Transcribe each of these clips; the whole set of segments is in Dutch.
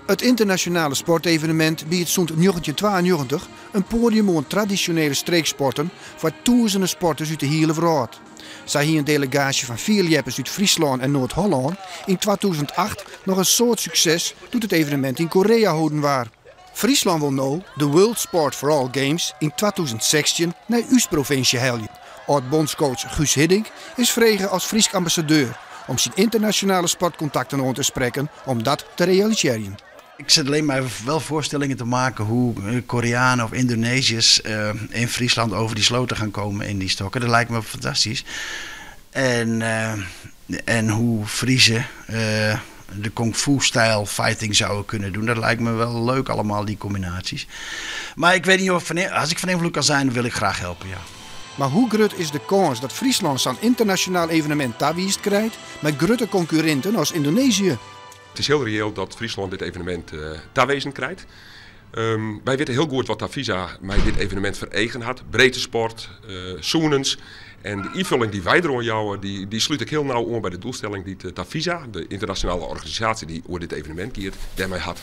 Het internationale sportevenement biedt sinds 1992 een podium voor traditionele streeksporten voor duizenden sporters uit de hele wereld. Zij hier een delegatie van 4 jeppers uit Friesland en Noord-Holland in 2008 nog een soort succes toen het evenement in Korea houden was. Friesland wil nu de World Sport for All Games in 2016 naar uw provincie helpen. Oud-bondscoach Guus Hiddink is vregen als Fries ambassadeur om zijn internationale sportcontacten aan te spreken om dat te realiseren. Ik zit alleen maar wel voorstellingen te maken hoe Koreanen of Indonesiërs in Friesland over die sloten gaan komen in die stokken. Dat lijkt me fantastisch. En hoe Friese de kung fu-stijl fighting zouden kunnen doen. Dat lijkt me wel leuk allemaal, die combinaties. Maar ik weet niet of als ik van invloed kan zijn, wil ik graag helpen, ja. Maar hoe groot is de kans dat Friesland zo'n internationaal evenement tawiest krijgt met grote concurrenten als Indonesië? Het is heel reëel dat Friesland dit evenement tawezen krijgt. Wij weten heel goed wat Tavisa met dit evenement vereigen had. Breedte sport, zoenens. En de invulling die wij er aan jouwen, die sluit ik heel nauw aan bij de doelstelling die Tavisa, de internationale organisatie die over dit evenement gaat, daarmee had.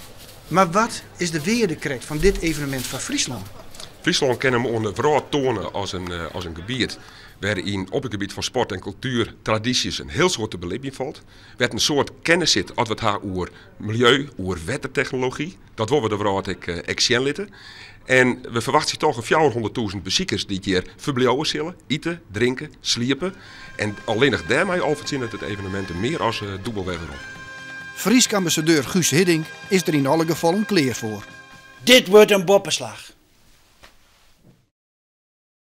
Maar wat is de weerdekracht van dit evenement van Friesland? Friesland kennen we onder vooral tonen als een gebied waarin op het gebied van sport en cultuur tradities een heel soort te beleving valt. Werd een soort kennis zit als we het hebben over milieu, over wettertechnologie. Dat willen we de vooral exen litten. En we verwachten toch een 400.000 bezoekers die hier verblijven zullen, eten, drinken, sliepen. En alleen nog daarmee al verzinnen het evenement meer als dubbel weer op. Fries ambassadeur Guus Hiddink is er in alle gevallen klaar voor. Dit wordt een boppenslag.